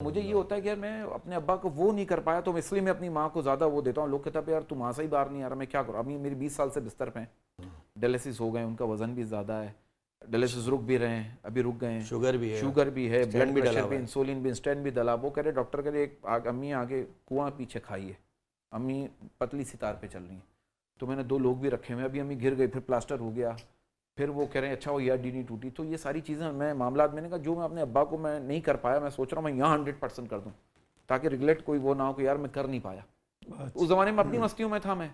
मुझे ये होता है कि यार मैं अपने अब्बा को वो नहीं कर पाया, तो इसलिए मैं अपनी माँ को ज़्यादा वो देता हूँ। लोग कहते हैं यार तू माँ से ही बाहर नहीं आ रहा, मैं क्या करूँ। अभी मेरी 20 साल से बिस्तर पे हैं, डायलिसिस हो गए, उनका वजन भी ज़्यादा है, डायलिसिस रुक भी रहे हैं, अभी रुक गए हैं, शुगर भी है, ब्लड प्रेशर भी, इंसुलिन भी, स्टेंट भी डला। वो कह रहे डॉक्टर कह रहे अम्मी आगे कुआं पीछे खाइए, अम्मी पतली सितार पे चल रही हैं। तो मैंने 2 लोग भी रखे हुए, अभी अम्मी गिर गई, फिर प्लास्टर हो गया, फिर वो कह रहे हैं अच्छा वो ERD नहीं टूटी। तो ये सारी चीज़ें मैं मामलात, मैंने कहा जो मैं अपने अब्बा को मैं नहीं कर पाया, मैं सोच रहा हूँ मैं यहाँ 100% कर दूँ, ताकि रिग्रेट कोई वो ना हो कि यार मैं कर नहीं पाया। उस जमाने में अपनी मस्तियों में था मैं।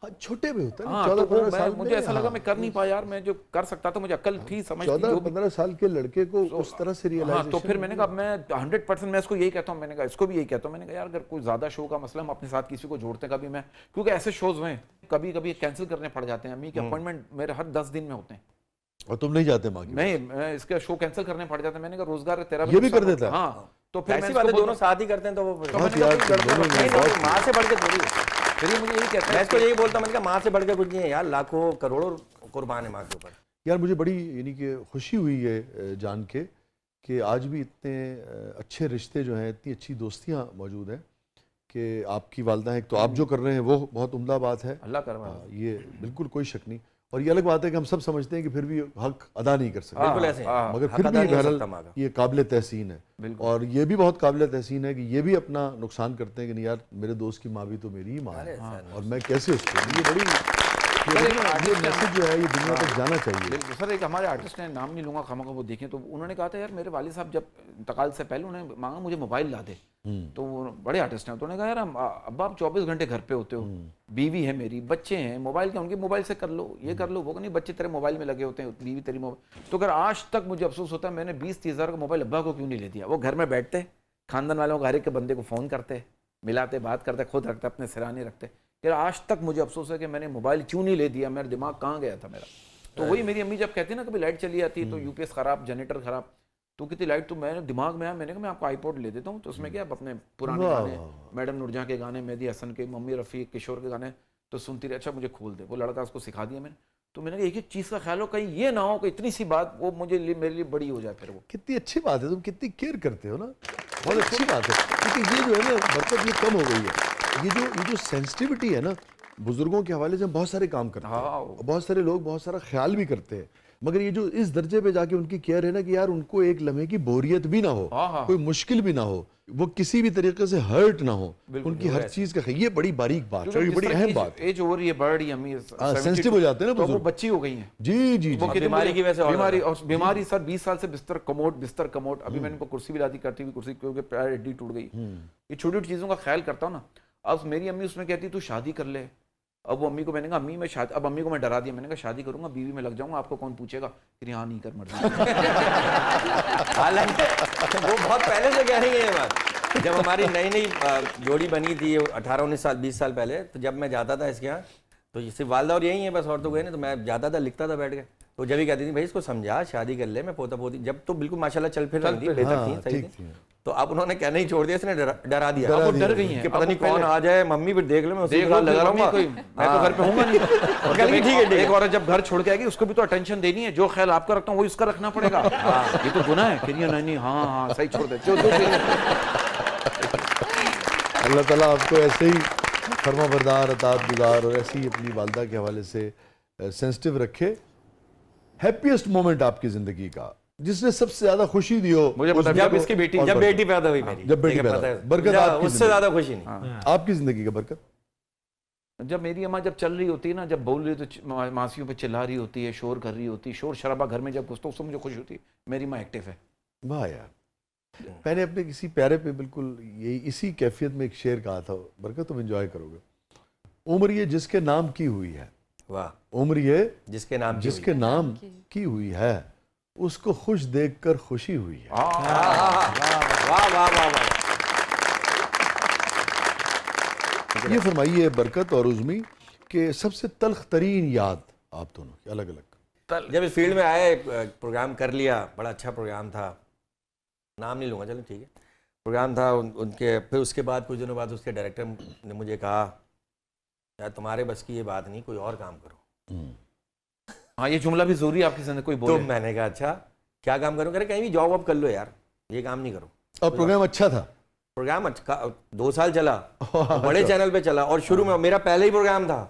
हाँ, छोटे भी होता है ना, हाँ, 14-15 साल मुझे में, ऐसा लगा हाँ, मैं कर नहीं पाया यार, मैं जो कर सकता था, मुझे अक्ल थी, समझ थी, 14-15 साल के लड़के को उस तरह से रियलाइजेशन। हाँ, तो फिर मैंने कहा मैं 100% मैं इसको यही कहता हूँ, मैंने कहा इसको भी यही कहता हूँ, मैंने कहा यार अगर कोई ज्यादा शो का मसला हम अपने साथ किसी को जोड़ते हैं कभी, मैं क्योंकि ऐसे शोज में कभी कभी कैंसिल करने पड़ जाते हैं। अम्मी के अपॉइंटमेंट मेरे हर 10 दिन में होते हैं और तुम नहीं जाते माँ की? नहीं, मैं इसका शो कैंसिल करने पड़ जाते हैं। मैंने कहा रोजगार तेरा ये भी कर देता है। हाँ, तो फिर ऐसी बात है, दोनों साथ ही करते हैं, तो वो बहुत यार, दोनों ने बहुत माँ से बढ़ के थोड़ी है। फिर ये मुझे यही कहता मैं है, इसको यही बोलता हूँ, मैंने कहा माँ से बढ़ के कुछ नहीं है यार, लाखों करोड़ों कुर्बान है माँ के ऊपर। यार मुझे बड़ी यानी कि खुशी हुई है जान के कि आज भी इतने अच्छे रिश्ते जो हैं, इतनी अच्छी दोस्तियाँ मौजूद हैं कि आपकी वालदा हैं, तो आप जो कर रहे हैं वो बहुत उम्दा बात है, अल्लाह करवा। ये बिल्कुल कोई शक नहीं। और ये अलग बात है कि हम सब समझते हैं कि फिर भी हक अदा नहीं कर सकते, बिल्कुल ऐसे है। मगर फिर हक अदा भी नहीं हो बहरहाल सकता माँ का। ये काबिल तहसीन है। और ये भी बहुत काबिल तहसीन है कि ये भी अपना नुकसान करते हैं कि नहीं यार मेरे दोस्त की माँ भी तो मेरी ही माँ है, और मैं कैसे उसको, ये बड़ी ये मैसेज जो है ये दुनिया तक जाना चाहिए। बिल्कुल सर, एक हमारे आर्टिस्ट हैं, नाम नहीं लूंगा खामखा, वो देखें तो उन्होंने कहा था यार मेरे वालिद साहब जब इंतकाल से पहले उन्होंने मांगा मुझे मोबाइल ला दे। तो वो बड़े आर्टिस्ट हैं, तो उन्होंने कहा यार अब्बा आप 24 घंटे घर पे होते हो, बीवी है मेरी, बच्चे हैं, मोबाइल क्या उनके मोबाइल से कर लो, ये कर लो, वो नहीं, बच्चे तेरे मोबाइल में लगे होते हैं, बीवी तेरी मोबाइल। तो अगर आज तक मुझे अफसोस होता है मैंने 20-30 हज़ार का मोबाइल अब्बा को क्यों नहीं ले दिया। वो घर में बैठते, खानदान वालों को हर एक के बंदे को फ़ोन करते, मिलाते, बात करते, खुद रखते, अपने सिराने रखते। यार आज तक मुझे अफसोस है कि मैंने मोबाइल क्यों नहीं ले दिया, मेरा दिमाग कहाँ गया था मेरा। तो वही मेरी अम्मी जब कहती है ना कभी लाइट चली जाती है तो UPS खराब, जनरेटर खराब, तो कितनी लाइट, तो मैंने दिमाग में आया, मैंने कहा मैं आपको iPod ले देता हूँ, तो उसमें क्या अपने पुराने गाने, मैडम नूरजहां के गाने, मेहदी हसन के, मम्मी रफ़ी, किशोर के गाने तो सुनती रही। अच्छा मुझे खोल दे, वो लड़का उसको सिखा दिया मैंने। तो मैंने कहा एक एक चीज़ का ख्याल हो, कहीं ये ना हो कि इतनी सी बात वो मुझे मेरे लिए बड़ी हो जाए। फिर वो कितनी अच्छी बात है, तुम कितनी केयर करते हो ना, बहुत अच्छी बात है। क्योंकि ये जो है ना बरकत, ये कम हो गई है। ये जो सेंसिटिविटी है ना, बुजुर्गों के हवाले से हम बहुत सारे काम करते हैं, बहुत सारे लोग बहुत सारा ख्याल भी करते हैं, मगर ये जो इस दर्जे पे जाके उनकी केयर है ना कि यार उनको एक लम्हे की बोरियत भी ना हो, कोई मुश्किल भी ना हो, वो किसी भी तरीके से हर्ट ना हो, उनकी हर चीज का, ये बड़ी बारीक बात है, ये बड़ी अहम बात है। एज ओवर ये बढ़ रही अम्मी सेंसिटिव हो जाते हैं ना, तो वो बच्ची हो गई है। जी जी जी, बीमारी की वजह से बीमारी सर 20 साल से बिस्तर कमोड। अभी मैंने इनको कुर्सी भी लादी, करती हुई कुर्सी, क्योंकि पैर हड्डी टूट गई। ये छोटी छोटी चीजों का ख्याल करता हूँ ना। अब मेरी अम्मी उसमें कहती तू शादी कर ले। अब वो अम्मी को मैंने कहा अम्मी मैं शादी, अब अम्मी को मैं डरा दिया, मैंने कहा शादी करूंगा बीवी में लग जाऊंगा, आपको कौन पूछेगा। फिर यहाँ नहीं कर मर्जी। हालांकि वो बहुत पहले से कह रही है ये बात। जब हमारी नई नई जोड़ी बनी थी 18-19 साल 20 साल पहले, तो जब मैं जाता था इसके यहाँ, तो सिर्फ वालदा और यही है बस, और तो गए नहीं, तो मैं जाता था, लिखता था बैठ के, तो जब भी कहती थी भाई इसको समझा, शादी कर ले, मैं पोता पोती, जब तो बिल्कुल माशाल्लाह चल फिर रही थी, बेहतर थी, सही थी। तो अब उन्होंने कहना ही छोड़ दिया, इसने डरा दिया, अब वो डर गई हैं कि पता नहीं कौन आ जाए, मम्मी फिर देख लो, मैं उसी लगा रहूंगा, मैं तो घर पे हूंगा नहीं। और जब ठीक है, एक औरत जब घर छोड़ के आएगी उसको भी तो अटेंशन देनी है, जो ख्याल आपका रखता हूँ वो इसका रखना पड़ेगा। ये तो गुनाह है। फिर नहीं, हाँ सही, छोड़ दे। अल्लाह ताला आपको ऐसे ही फर्माबरदार, अतात गुजार और ऐसे ही अपनी वालदा के हवाले से सेंसिटिव रखे। हैप्पीएस्ट मोमेंट आपकी जिंदगी का जिसने सबसे ज्यादा खुशी दी हो? मुझे पता है, जब इसकी बेटी, जब बेटी पैदा हुई मेरी, जब बेटी पैदा, बरकत आपकी, उससे ज्यादा खुशी नहीं। आपकी जिंदगी का बरकत? जब मेरी अम्मा जब चल रही होती है ना, जब बोल रही होती है, मासियों पे चिल्ला रही होती है, शोर कर रही होती है, शोर शराबा घर में जब घुसता उससे मुझे खुशी होती है मेरी माँ एक्टिव है। वाह यार, मैंने अपने किसी प्यारे पे बिल्कुल यही इसी कैफियत में एक शेर कहा था, बरकत तुम एंजॉय करोगे। उम्र ये जिसके नाम की हुई है, वाह, उम्र ये जिसके नाम की हुई है, उसको खुश देखकर खुशी हुई है। वाह वाह वाह वाह। ये फरमाइए बरकत और उज़्मी के सबसे तल्ख तरीन याद आप दोनों की अलग अलग। जब इस फील्ड में आए, प्रोग्राम कर लिया, बड़ा अच्छा प्रोग्राम था, नाम नहीं लूँगा, चलो ठीक है, प्रोग्राम था उनके, फिर उसके बाद कुछ दिनों बाद उसके डायरेक्टर ने मुझे कहा यार तुम्हारे बस की ये बात नहीं, कोई और काम करो। हाँ, ये जुमला भी जरूरी है आपकी जिंदगी कोई बोले। तो मैंने कहा अच्छा क्या काम करूँ? कह रहे कहीं भी जॉब वॉब कर लो यार, ये काम नहीं करो। और प्रोग्राम अच्छा था? प्रोग्राम 2 साल चला, बड़े चैनल पे चला, और शुरू में मेरा पहले ही प्रोग्राम था,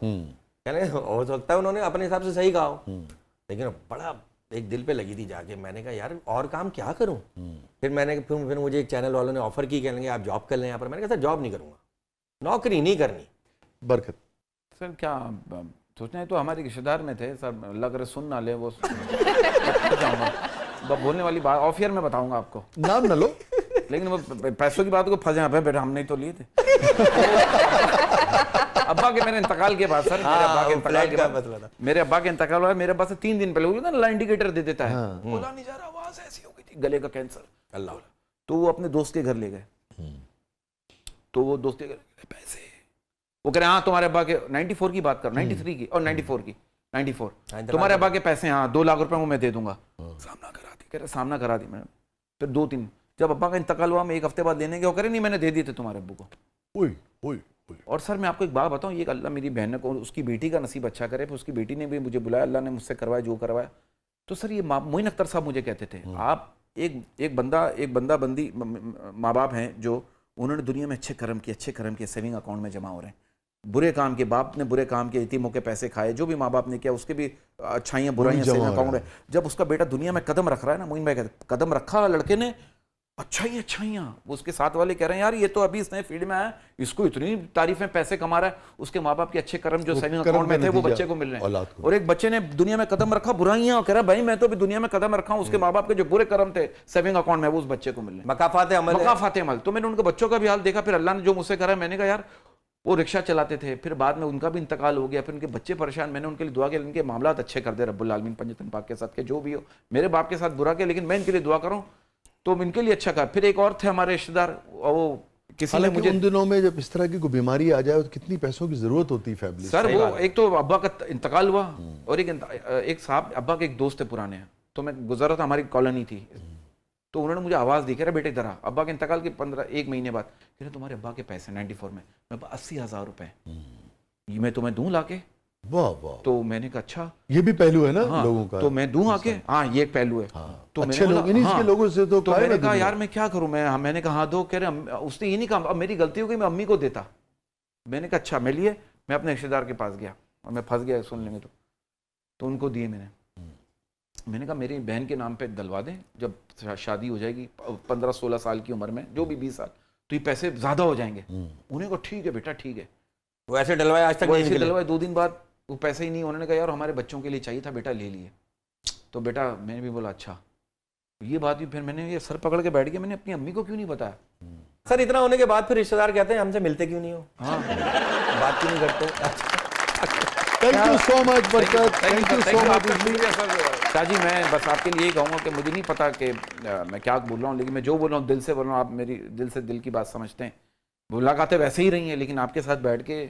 यानी हो सकता है उन्होंने अपने हिसाब से सही कहा हो, लेकिन बड़ा एक दिल पे लगी थी जाके। मैंने कहा यार और काम क्या करूं। फिर मुझे एक चैनल वालों ने ऑफर की, कहेंगे आप जॉब कर लें यहाँ पर। मैंने कहा सर जॉब नहीं करूंगा, नौकरी नहीं करनी। बरकत सर क्या सोचना है, तो हमारे रिश्तेदार में थे सर, अल्लाह करे सुन ना ले वो जाऊँगा बोलने वाली बात ऑफ ईयर में बताऊंगा आपको, नाम ना लो, लेकिन वो पैसों की बात को फंसे यहाँ पे बेटा, हमने ही तो लिए थे। अब्बा के मेरे इंतकाल के बाद सर, मेरे अब्बा के इंतकाल के बाद, मेरे अब्बा के इंतकाल हुआ, मेरे पास से 3 दिन पहले ना ला इंडिकेटर दे देता है, बोला नहीं जा रहा, आवाज ऐसी हो गई थी, गले का कैंसर, अल्लाह। तो वो अपने दोस्त के घर ले गए, तो वो दोस्त के घर पैसे, वो कह रहे हाँ तुम्हारे अब्बा के 94 की बात कर, 93 की और 94 की 94, तुम्हारे अब्बा के पैसे हाँ 2 लाख रुपए वो मैं दे दूंगा। सामना करा दी, कह रहे सामना करा दी मैंने। फिर 2-3 जब अब्बा का इंतकाल हुआ, मैं 1 हफ्ते बाद लेने गया, वो कह रहे नहीं मैंने दे दिए थे तुम्हारे अब्बू को। ओए ओए। और सर मैं आपको एक बात बताऊं, ये अल्लाह मेरी बहन को उसकी बेटी का नसीब अच्छा करे, फिर उसकी बेटी ने भी मुझे बुलाया, अल्लाह ने मुझसे करवाया जो करवाया। तो सर ये मोइन अख्तर साहब मुझे कहते थे, आप एक बंदा बंदी माँ बाप हैं जो उन्होंने दुनिया में अच्छे कर्म किए सेविंग अकाउंट में जमा हो रहे हैं, बुरे काम के बाप ने बुरे काम के यतीमों के पैसे खाए, जो भी माँ बाप ने किया उसके भी अच्छाइयाँ बुराइयाँ सेविंग अकाउंट में, जब उसका बेटा दुनिया में कदम रख रहा है ना, मोइन भाई कहते कदम रखा लड़के ने, अच्छाइयाँ, उसके साथ वाले कह रहे हैं यार ये तो अभी इस नए फील्ड में आया, इसको इतनी तारीफें पैसे कमा रहा है, उसके माँ बाप के अच्छे कर्म जो सेविंग अकाउंट में थे वो बच्चे को मिल रहे हैं। और एक बच्चे ने दुनिया में कदम रखा बुराइयां, कह रहा भाई मैं तो भी दुनिया में कदम रखा हूं, उसके माँ बाप के जो बुरे कर्म थे सेविंग अकाउंट में वो उस बच्चे को मिल रहे हैं। मकाफात अमल। तो मैंने उनके बच्चों का भी हाल देखा, फिर अल्लाह ने जो मुझसे करा, मैंने कहा यार वो रिक्शा चलाते थे, फिर बाद में उनका भी इंतकाल हो गया, फिर उनके बच्चे परेशान, मैंने उनके लिए दुआ किया इनके मामलात अच्छे कर दे रब्बुल आलमीन पंजतन पाक के साथ के, जो भी हो मेरे बाप के साथ बुरा किया लेकिन मैं इनके लिए दुआ करूं तो इनके लिए अच्छा कहा। फिर एक और थे हमारे रिश्तेदार, वो किसी ने मुझे, उन दिनों में जब इस तरह की कोई बीमारी आ जाए तो कितनी पैसों की जरूरत होती है फैमिली सर। वो एक तो अब्बा का इंतकाल हुआ, और एक साहब अब्बा के एक दोस्त थे पुराने, तो मैं गुजर रहा था, हमारी कॉलोनी थी, तो उन्होंने मुझे आवाज दी, कह रहे बेटे इधर आ। अब्बा के इंतकाल के 1 महीने बाद कह रहे तुम्हारे अब्बा के पैसे 94 में, मैं 80,000 रुपए ये मैं तुम्हें दूं लाके। वाह वाह। तो मैंने कहा अच्छा, ये भी पहलू है ना हाँ, लोगों का, तो मैं दूं आके, हाँ ये एक पहलू है। तो अच्छे लोग इन्हीं के लोगों से तो मैंने कहा यार मैं क्या करूं, मैंने कहा हाँ दो, कह रहे उसने ये नहीं कहा अब मेरी गलती हो गई मैं अम्मी को देता। मैंने कहा अच्छा, मैं लिए मैं अपने रिश्तेदार के पास गया और मैं फंस गया सुन लेंगे तो उनको दिए मैंने कहा मेरी बहन के नाम पे दिलवा दें, जब शादी हो जाएगी 15-16 साल की उम्र में, जो भी 20 साल, तो ये पैसे ज्यादा हो जाएंगे। उन्हें कहा ठीक है बेटा ठीक है। वो ऐसे डलवाए, आज तक नहीं डलवाए, 2 दिन बाद वो पैसे ही नहीं, उन्होंने कहा यार हमारे बच्चों के लिए चाहिए था बेटा, ले लिए। तो बेटा मैंने भी बोला अच्छा, ये बात भी, फिर मैंने ये सर पकड़ के बैठ गया, मैंने अपनी अम्मी को क्यों नहीं बताया। सर इतना होने के बाद फिर रिश्तेदार कहते हैं हमसे मिलते क्यों नहीं हो, हाँ बात क्यों नहीं करते। Thank you so much Barkat, thank you so much Shahji. मैं बस आपके लिए कहूँगा कि मुझे नहीं पता कि मैं क्या बोल रहा हूँ, लेकिन मैं जो बोल रहा हूँ दिल से बोल रहा हूँ, आप मेरी दिल से दिल की बात समझते हैं। मुलाकातें वैसे ही रही हैं, लेकिन आपके साथ बैठ के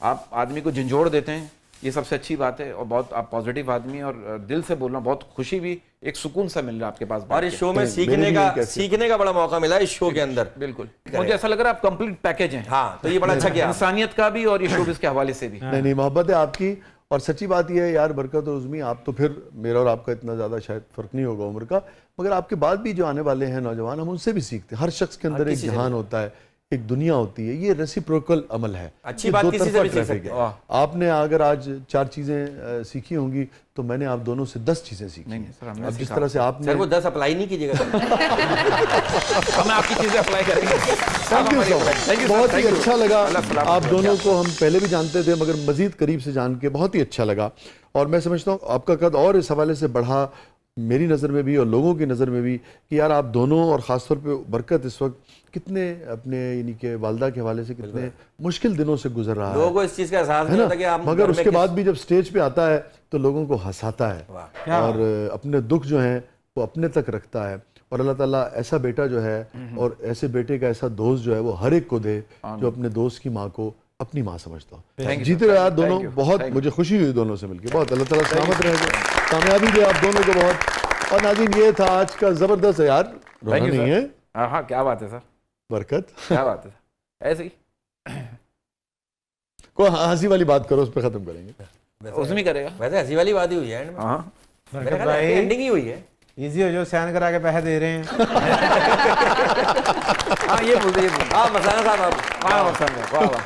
आप आदमी को झंझोड़ देते हैं, ये सबसे अच्छी बात है। और बहुत आप पॉजिटिव आदमी, और दिल से बोलना, बहुत खुशी भी, एक सुकून सा मिल रहा है आपके पास। और इस शो में सीखने का बड़ा मौका मिला इस शो के अंदर। बिल्कुल, मुझे ऐसा लग रहा है आप कंप्लीट पैकेज हैं। हाँ, तो ये बड़ा अच्छा किया, इंसानियत का भी और ये शोबिज़ के हवाले से भी। नहीं मोहब्बत है आपकी। और सच्ची बात यह है यार बरकत और उज़मी, आप तो फिर मेरा और आपका इतना ज़्यादा शायद फ़र्क नहीं होगा उम्र का, मगर आपके बाद भी जो आने वाले हैं नौजवान, हम उनसे भी सीखते हैं। हर शख्स के अंदर एक जहान होता है, एक दुनिया होती है, ये रेसिप्रोकल अमल है। अच्छी बात किसी से भी सीख सकते हैं। आपने अगर आज 4 चीज़ें सीखी होंगी तो मैंने आप दोनों से 10 चीज़ें सीखी। नहीं सर, हमने अब जिस तरह से आपने, सर वो 10 अप्लाई नहीं कीजिएगा, हम आपकी चीज़ें अप्लाई करेंगे। थैंक यू सो मच, बहुत ही अच्छा लगा। आप दोनों को हम पहले भी जानते थे, मगर मजीद करीब से जान के बहुत ही अच्छा लगा। और मैं समझता हूँ आपका कद और इस हवाले से बढ़ा, मेरी नज़र में भी और लोगों की नज़र में भी, कि यार आप दोनों, और ख़ासतौर पे बरकत इस वक्त कितने अपने यानी कि वालदा के हवाले से कितने मुश्किल दिनों से गुजर रहा है। लोगों को इस चीज़ का एहसास नहीं होता कि आप, मगर उसके बाद भी जब स्टेज पे आता है तो लोगों को हंसाता है और अपने दुख जो हैं वो अपने तक रखता है। और अल्लाह ताला ऐसा बेटा जो है और ऐसे बेटे का ऐसा दोस्त जो है वो हर एक को दे जो अपने दोस्त की माँ को अपनी माँ समझता हो। जीते रहे आप दोनों, बहुत मुझे खुशी हुई दोनों से मिलकर, बहुत। अल्लाह ताला सलामत रहे, कामयाबी दे आप दोनों को बहुत। और नाज़रीन ये था आज का ज़बरदस्त है यार, नहीं है। हाँ क्या बात है सर, बरकत क्या बात है, ऐसे ही कोई हंसी वाली बात करो, उस पर खत्म करेंगे। उसमें करेगा। वैसे हंसी वाली बात ही हुई है एंड में, हाँ एंडिंग ही हुई है। इजी हो जो साइन करा के पैसे दे रहे हैं। हाँ ये बोलते हाँ मसाना साहब आप हाँ सर वाह वाह।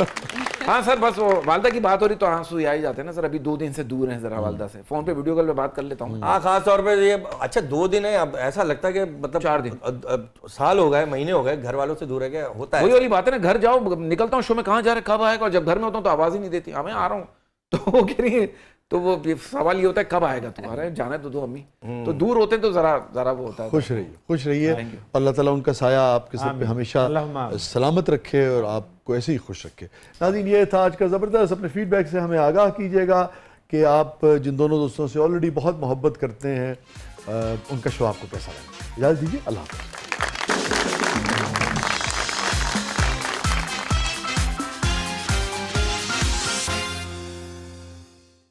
हाँ सर बस वो वालदा की बात हो रही तो आंसू आ ही जाते हैं ना सर। अभी 2 दिन से दूर हैं जरा वालदा से, फोन पे वीडियो कॉल पे बात कर लेता हूँ। हाँ खास तौर पे ये अच्छा 2 दिन है, अब ऐसा लगता है कि मतलब 4 दिन साल हो गए, महीने हो गए, घर वालों से दूर है क्या होता वही है। वाली बात है ना, घर जाओ निकलता हूँ शो में कहाँ जा रहे कब आएगा, और जब घर में होता हूँ तो आवाज ही नहीं देती मैं आ रहा हूँ। तो वो कह रही है, तो वो सवाल ये होता है कब आएगा तू, आ रहा है जाना है तो दो अम्मी। तो दूर होते हैं तो जरा वो होता है। खुश रहिए, अल्लाह ताला उनका साया आपके सब पे हमेशा सलामत रखे और आपको ऐसे ही खुश रखे। नाज़रीन ये था आज का ज़बरदस्त। अपने फीडबैक से हमें आगाह कीजिएगा कि आप जिन दोनों दोस्तों से ऑलरेडी बहुत मोहब्बत करते हैं उनका शो आपको कैसा लगा। इजाज़त दीजिए, अल्लाह हाफ़िज़।